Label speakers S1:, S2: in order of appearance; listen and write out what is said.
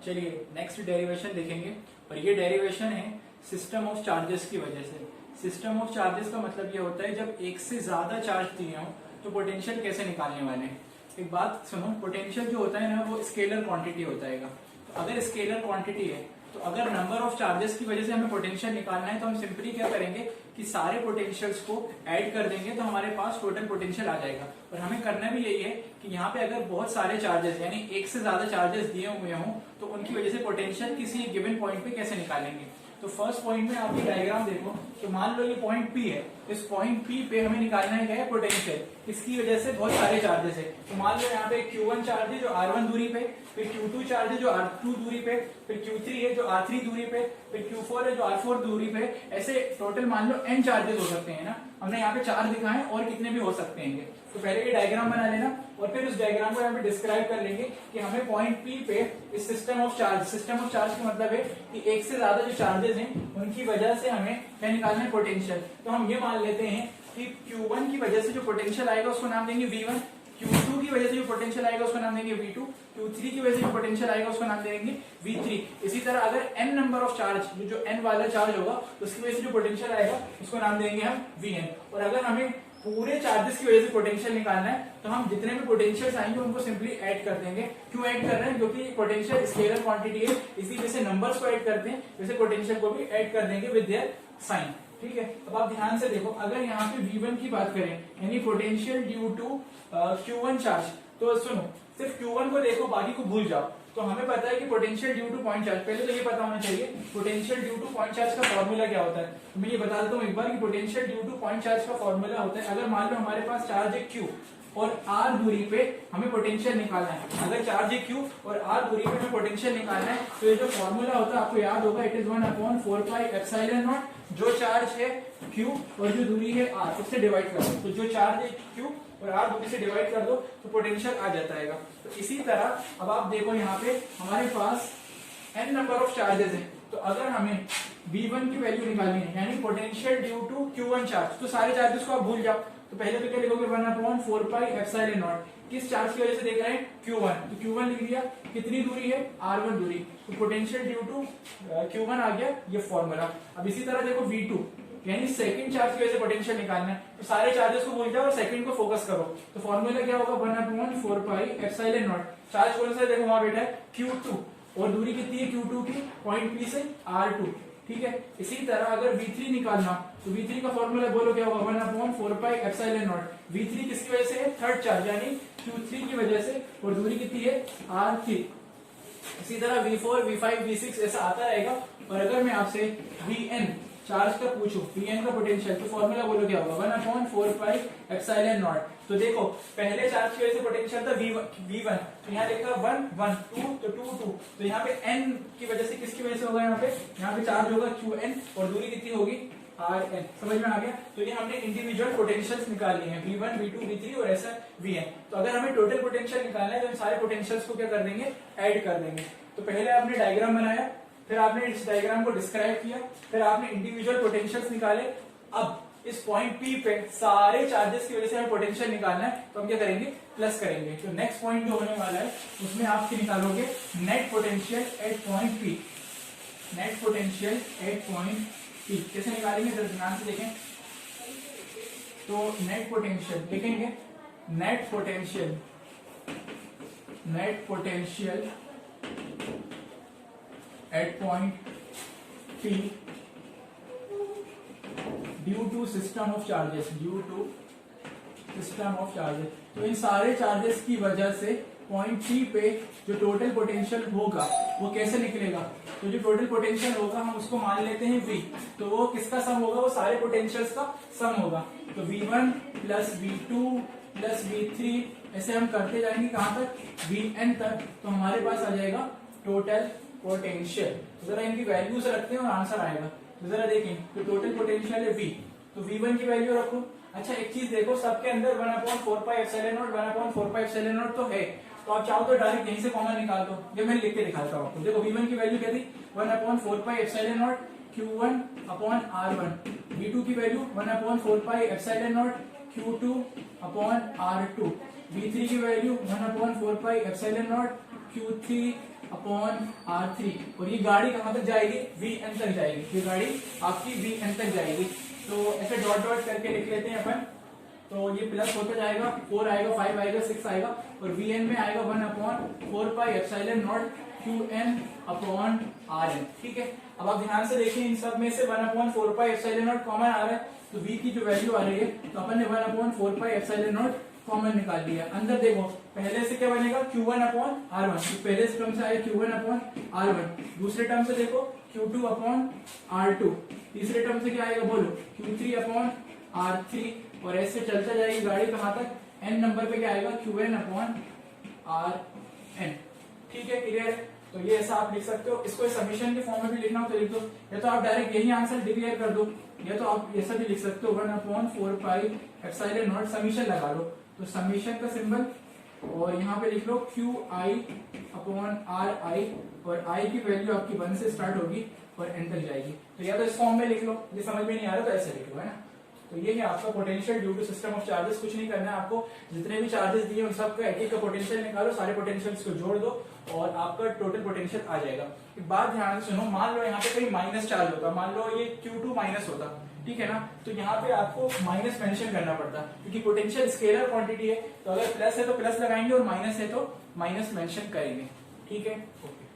S1: चलिए next derivation देखेंगे और ये डेरिवेशन है सिस्टम ऑफ चार्जेस की वजह से। सिस्टम ऑफ चार्जेस का मतलब ये होता है जब एक से ज्यादा चार्ज दिए हो तो पोटेंशियल कैसे निकालने वाले हैं। एक बात सुनो, पोटेंशियल जो होता है ना वो स्केलर क्वांटिटी होता है। तो अगर स्केलर क्वांटिटी है तो अगर नंबर ऑफ चार्जेस की वजह से हमें पोटेंशियल निकालना है तो हम सिंपली क्या करेंगे कि सारे पोटेंशियल्स को ऐड कर देंगे तो हमारे पास टोटल पोटेंशियल आ जाएगा। और हमें करना भी यही है कि यहाँ पे अगर बहुत सारे चार्जेस यानी एक से ज्यादा चार्जेस दिए हुए हों तो उनकी वजह से पोटेंशियल किसी गिवन पॉइंट पे कैसे निकालेंगे। तो फर्स्ट पॉइंट में आप ये डायग्राम देखो तो मान लो ये पॉइंट P है, इस पॉइंट P पे हमें निकालना है क्या है पोटेंशियल। इसकी वजह से बहुत सारे चार्जेस है। तो मान लो यहाँ पे Q1 चार्ज है जो R1 दूरी पे, फिर Q2 चार्ज है जो R2 दूरी पे, फिर Q3 है जो R3 दूरी पे, फिर Q4 है जो R4 दूरी पे। ऐसे टोटल मान लो n चार्जेस हो सकते हैं ना। हमने यहाँ पे 4 दिखाए और कितने भी हो सकते हैं। तो पहले ये डायग्राम बना लेना और फिर उस डायग्राम को यहाँ पे डिस्क्राइब कर लेंगे कि हमें पॉइंट P पे इस सिस्टम ऑफ चार्ज का मतलब है कि एक से ज्यादा जो चार्जेस हैं उनकी वजह से हमें क्या निकालना है पोटेंशियल। तो हम ये मान लेते हैं कि Q1 की वजह से जो पोटेंशियल आएगा उसको नाम देंगे V1, Q2 की वजह से जो पोटेंशियल आएगा उसको नाम देंगे V2, Q3 की वजह से जो पोटेंशियल आएगा उसको नाम देंगे V3। इसी तरह अगर n नंबर ऑफ चार्ज जो n वाला चार्ज होगा उसकी वजह से जो पोटेंशियल आएगा उसको नाम देंगे हम Vn। और अगर हमें पूरे चार्जेस की वजह से पोटेंशियल निकालना है तो हम जितने भी पोटेंशियल्स आएंगे उनको सिंपली ऐड कर देंगे। क्यों ऐड कर रहे हैं? क्योंकि पोटेंशियल स्केलर क्वांटिटी है, इसी वजह से नंबर्स को ऐड करते हैं, वैसे पोटेंशियल को भी ऐड कर देंगे विद देयर साइन। ठीक है, अब आप ध्यान से देखो, अगर यहाँ पे V1 की बात करें यानी potential due to Q1 charge, तो सुनो सिर्फ Q1 को देखो बाकी को भूल जाओ। तो हमें पता है कि potential due two point charge, पहले तो ये पता होना चाहिए potential due two point charge का फॉर्मूला क्या होता है। तो मैं ये बता देता हूँ एक बार कि potential due two point charge का फॉर्मूला होता है, अगर मान लो हमारे पास चार्ज है Q और R दूरी पे हमें पोटेंशियल निकालना है। अगर चार्ज है Q और R दूरी पे हमें पोटेंशियल निकालना है तो ये जो फॉर्मूला होता है आपको याद होगा, इट इज 1/4πε0। जो चार्ज है Q और जो दूरी है R उससे डिवाइड कर दो, तो जो चार्ज है Q और R दूरी से डिवाइड कर दो तो पोटेंशियल आ जाता है। तो इसी तरह अब आप देखो यहाँ पे हमारे पास n नंबर ऑफ चार्जेस है, तो अगर हमें V1 की वैल्यू निकालनी है यानी potential due to Q1 charge, तो सारे चार्जेस को आप भूल जाओ। तो पहले तो क्या लिखोगे 1/4πε0। किस चार्ज की वजह से देख रहे हैं? Q1, तो Q1 लिख दिया। कितनी दूरी है? R1 दूरी, तो पोटेंशियल ड्यू टू Q1 आ गया ये फॉर्मूला। अब इसी तरह देखो V2 यानी सेकंड चार्ज की वजह से पोटेंशियल निकालना है, तो सारे चार्जेस को भूल जाओ और सेकंड को फोकस करो। तो फॉर्मूला क्या होगा? 1/4πε0। चार्ज कौन सा देखो वहां बैठा है Q2 और दूरी कितनी है Q2 की? पॉइंट P से R2। ठीक है, इसी तरह अगर V3 निकालना तो V3 का फॉर्मूला बोलो क्या होगा? 1/4πε0। V3 किसकी वजह से है? थर्ड चार्ज यानी Q3 की वजह से, और दूरी कितनी है? R3। इसी तरह V4, V5, V6 ऐसा आता रहेगा। और अगर मैं आपसे Vn चार्ज का पूछूं, Vn का पोटेंशियल, तो फॉर्मूला बोलो क्या होगा? 1/4πε0। तो देखो पहले चार्ज की वजह से पोटेंशियल था V1, तो यहाँ लिखा 1 1 2 तो 2 2, तो यहाँ पे n की वजह से किसकी वजह से होगा? यहाँ पे चार्ज होगा Qn और दूरी कितनी होगी? Rn। समझ में आ गया? तो ये हमने इंडिविजुअल पोटेंशियल्स निकाल लिए हैं, V1 V2 V3 और ऐसा Vn। तो अगर हमें टोटल पोटेंशियल निकालना है तो इन सारे पोटेंशियल्स को क्या कर देंगे? ऐड कर देंगे। तो पहले आपने डायग्राम बनाया, फिर आपने इस डायग्राम को डिस्क्राइब किया, फिर आपने इंडिविजुअल पोटेंशियल्स निकाले। अब इस पॉइंट P पे सारे चार्जेस की वजह से हमें पोटेंशियल निकालना है, तो हम क्या करेंगे? प्लस करेंगे। तो नेक्स्ट पॉइंट जो होने वाला है उसमें आप निकालोगे net potential at point P। Net potential at point P कैसे निकालेंगे जरा ध्यान से देखें। तो नेट पोटेंशियल लिखेंगे, net potential at point P due to system of charges, तो इन सारे चार्जेस की वजह से पॉइंट P पे जो टोटल पोटेंशियल होगा वो कैसे निकलेगा? तो जो टोटल पोटेंशियल होगा हम उसको मान लेते हैं V, तो वो किसका सम होगा? वो सारे पोटेंशियल्स का सम होगा। तो V1 plus V2 plus V3 ऐसे हम करते जाएंगे कहां तक? Vn तक। तो हमारे पास आ जाएगा टोटल पोटेंशियल। जरा इनकी वैल्यूज रखते हैं और आंसर आएगा। तो जरा देखें, तो टोटल पोटेंशियल है V, तो V1 की वैल्यू रखो। अच्छा एक चीज देखो, सबके अंदर 1/4πε0 1/4πε0 तो है, तो आप चाहो तो डायरेक्ट यहीं से कॉमन निकाल दो। ये मैं लिख के दिखाता हूँ आपको। देखो V1 की वैल्यू क्या थी? 1/4πε0 Q1 अपॉन R1। V2 की value 1/4πε0 Q2 upon R2। V3 की वैल्यू 1/4πε0 Q3 अपॉन R3 और ये गाड़ी कहाँ तक जाएगी, Vn तक जाएगी, ये गाड़ी आपकी Vn तक जाएगी। तो ऐसे डॉट डॉट करके लिख लेते हैं अपन। तो ये प्लस होता जाएगा, 4 आएगा, 5 आएगा, 6 आएगा और Vn में आएगा 1 upon 4 pi epsilon not Qn upon Rn। ठीक है, अब आप ध्यान से देखिए इन सब में से 1 upon 4 pi epsilon nought common आ रहा है, तो V की जो वैल्यू आ रही है तो अपन ने 1 upon 4 pi epsilon nought common निकाल लिया। अंदर देखो पहले से क्या बनेगा, Q1 अपॉन R1, तो पहले टर्म से आएगा Q1 अपॉन R1, दूसरे टर्म से देखो Q2 अपॉन R2, तीसरे टर्म से क्या आएगा बोलो, Q3 अपॉन R3 और ऐसे चलता जाएगी गाड़ी कहां तक, n नंबर पे क्या आएगा, Qn अपॉन Rn। ठीक है, क्लियर है। तो ये ऐसा आप लिख सकते हो, इसको समीशन के फॉर्म में भी लिखना हो तो लिख दो, या तो आप डायरेक्ट यही आंसर डिक्लेयर कर दो, या तो आप ऐसा भी लिख सकते हो 1 upon 4 pi epsilon not summation लगा लो, तो समीशन का सिंबल और यहाँ पे लिख लो QI अपॉन RI और I की वैल्यू आपकी 1 से स्टार्ट होगी और n तक जाएगी। तो या तो इस फॉर्म में लिख लो, ये समझ में नहीं आ रहा तो ऐसे लिख लो, है ना। तो ये है आपका potential due to system of charges. कुछ नहीं करना है आपको, जितने भी चार्जेस दिए उन सबका एक एक का पोटेंशियल निकालो, सारे पोटेंशियल्स को जोड़ दो और आपका टोटल पोटेंशियल आ जाएगा। एक बात ध्यान से सुनो, मान लो यहाँ पे कोई माइनस चार्ज होता, मान लो ये Q2 माइनस होता, ठीक है ना, तो यहाँ पे आपको माइनस मेंशन करना पड़ता क्योंकि पोटेंशियल स्केलर क्वांटिटी है, तो अगर प्लस है तो प्लस लगाएंगे और माइनस है तो माइनस मेंशन करेंगे। ठीक है, ओके।